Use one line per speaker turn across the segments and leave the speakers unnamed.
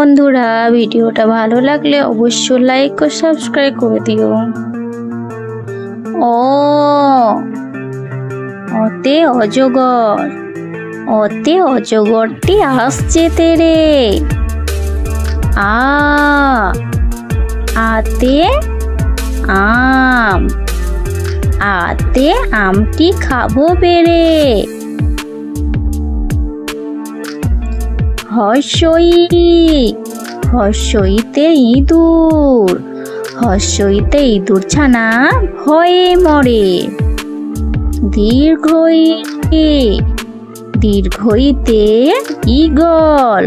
বন্ধুরা, ভিডিওটা ভালো লাগলে অবশ্যই লাইক ও সাবস্ক্রাইব করে দিও। অতে অজগর, অতে অজগরটি আসছে তেরে। আতে আম, আতে আমটি খাবো পেরে। হর্ষই, হর্ষইতে ইঁদুর, হর্ষইতে ইঁদুর ছানা ভয়ে মরে। দীর্ঘই, দীর্ঘইতে ঈগল,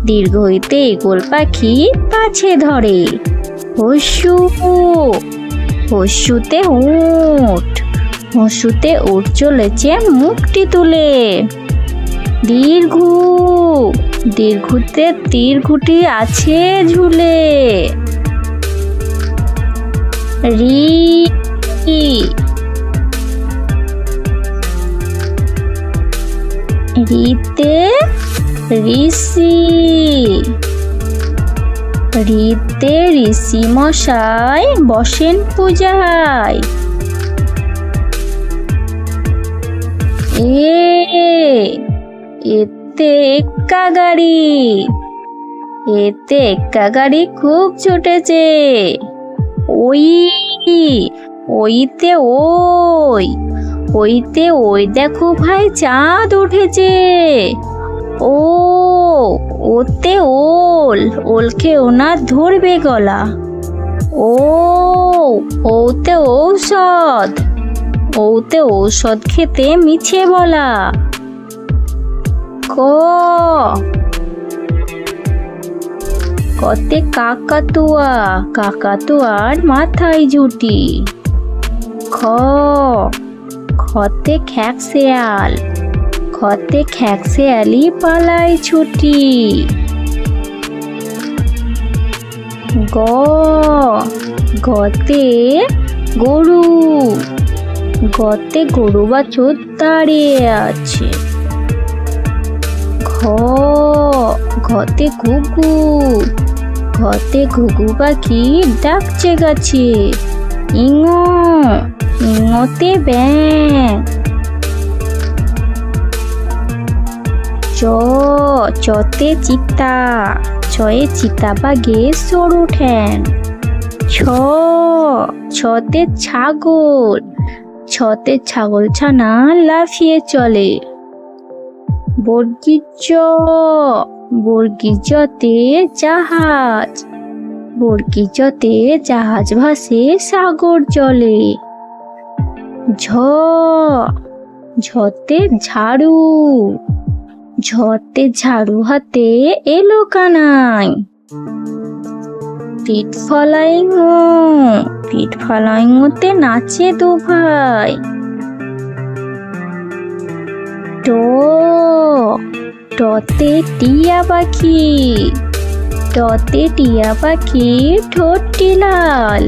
দীর্ঘইতে ঈগল পাখি পাছে ধরে। হর্ষু, হর্ষুতে উট, হর্ষুতে উট চলেছে মুখটি তুলে। দীর্ঘু, দীর্ঘুতে তীরঘুটি আছে ঝুলে। রি, রিতে ঋষি, রিতে ঋষি মশাই বসেন পূজায়। এতে এক্কা গাড়ি, এতে এক্কা গাড়ি খুব ছুটেছে। ওই, ওইতে ওই, ওইতে ওই দেখো ভাই চাঁদ উঠেছে। ওতে ওল, ওলকে ওনার ধরবে গলা। ওতে ঔষধ, ওতে ঔষধ খেতে মিছে বলা। কতে কাকাতুয়া, কাকাতুয়ার মাথায় ঝুঁটি। খতে খ্যাকশেয়াল, খতে খ্যাকশেয়ালি পালায় ছুটি। গতে গরু, গতে গরু বাছুর দাঁড়িয়ে আছে। ঘতে ঘুঘু, ঘতে ঘুঘু পাখি ডাকছে গাছে। ইঙতে ব্যাঙ, চতে চিতা, ছয়ে চিতা বাঘে সরু ঠ্যাং। ছতে ছাগল, ছতে ছাগল ছানা লাফিয়ে চলে। বর্গিজতে জাহাজ, বর্গিজতে জাহাজ ভাসে সাগর জলে। ঝতে ঝাড়ু, ঝতে ঝাড়ু হাতে এলো কানাই। পিঠ ফলাইতে নাচে দু ভাই। টতে টিয়া পাখি, টতে টিয়া পাখি ঠোঁটটি লাল।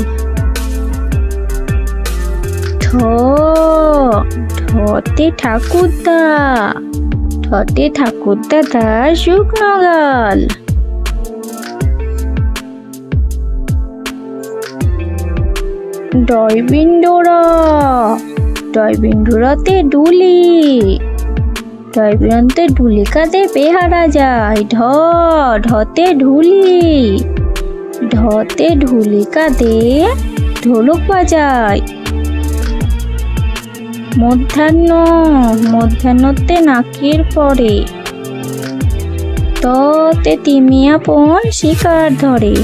ঠতে ঠাকুরদা, ঠতে ঠাকুরদাদা শুকনো গাল। ডয়বিন্দুরা, ডয়বিন্দুরাতে ডুলি, ডয়বিন্দুতে ঢুলি কাঁধে বেহারা যায়। ঢতে ঢুলি, ঢতে ঢুলি কাঁধে ঢোলক বাজায়। মধ্যাহ্নতে নাকের পরে। ততে তিমি আপন শিকার ধরে।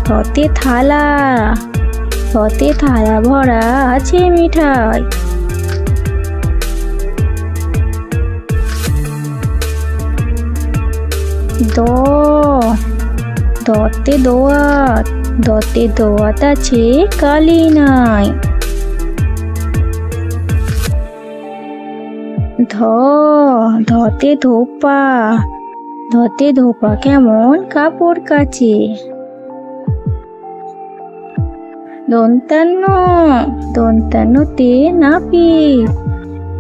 থতে থালা, থতে থালা ভরা আছে মিঠাই। দতে দোয়াত, দতে দোয়াত আছে কালি নাই। ধতে ধোপা, ধতে ধোপা কেমন কাপড় কাচে। দন্তান্নতে নাপিত,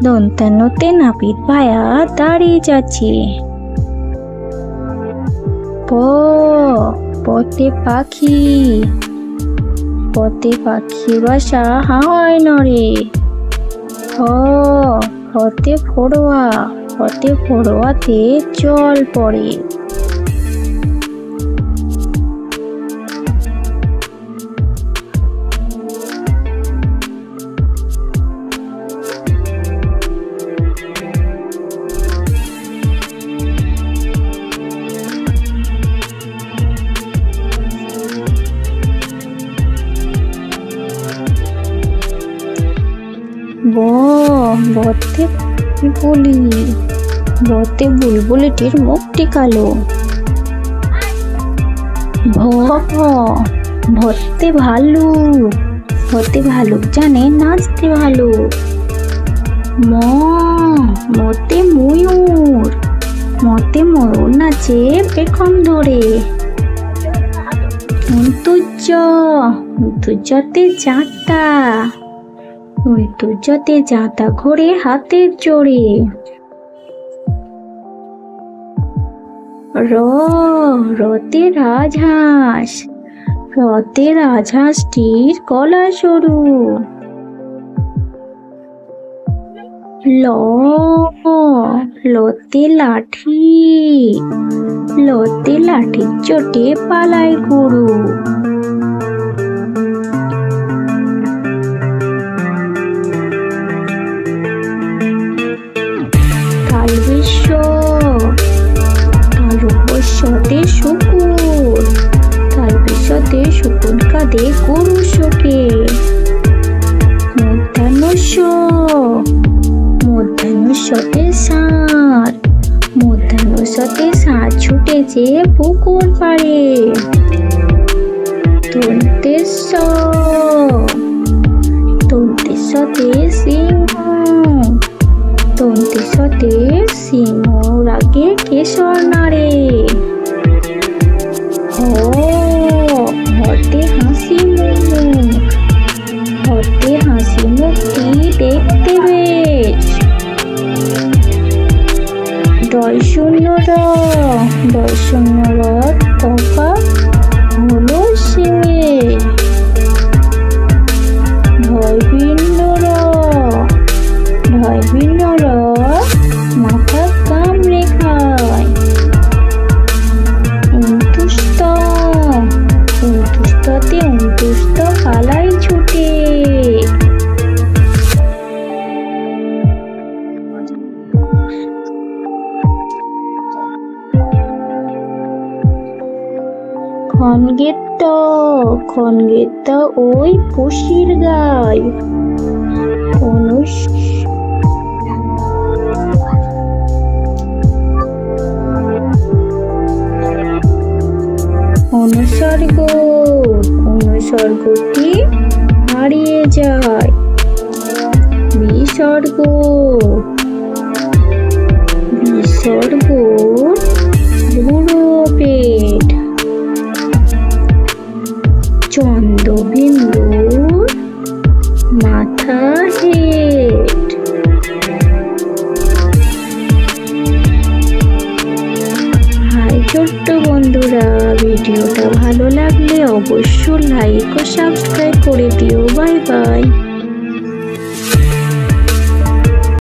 দন্তান্নতে নাপিত ভায়া দাঁড়িয়ে যাচ্ছে। পথে পাখি, পথে পাখির বাসা হয় নড়ে। ফতে ফড়োয়া, ফতে ফড়োয়াতে জল পড়ে। বতে বলি, বতে বুলবুলিটির মুখটি কালো। ভতে ভালুক, ভতে ভালুক জানে নাচতে ভালো। মতে ময়ূর, মতে ময়ূর নাচে পেখম ধরে। ঐতুর্যতে যাঁতা, ঐতুর্যতে যাঁতা ঘোরে হাতের জোরে। রতে রাজহাঁস, রতে রাজহাঁসটির গলা সরু। লতে লাঠি, লতে লাঠির চোটে পালায় গরু। তালবস্যতে শুকুর, তালবস্যতে শুকুর কাঁদে গরু শোকে। মধ্যাহ্নস্যতে ষাঁড়, মধ্যাহ্নস্যতে ষাঁড় ছুটেছে পুকুর পাড়ে। দন্তেশ্বতে সিংহ, দন্তেশ্বতে সিংহ রাগে কেশর নাড়ে। হতে হাসি মুখ, হতে হাসি মুখটি দেখতে বেশ। দর্শন্য তফা হলো শিঙে। ভয়ভিন্ন মাথা কামড়ে খায়। অন্তুষ্টতে অন্তুষ্ট পালায় ছুটে। খনগেত্ত ওই পুষির গায়। অনুসর্গটি হারিয়ে যায়। বিসর্গ বুড়ো পেট। চন্দ্রবিন্দুর মাথা হেট। হাই ছোট্ট বন্ধুরা, ভিডিওটা ভালো লাগলে অবশ্যই লাইক ও সাবস্ক্রাইব করে দিও। Bye bye.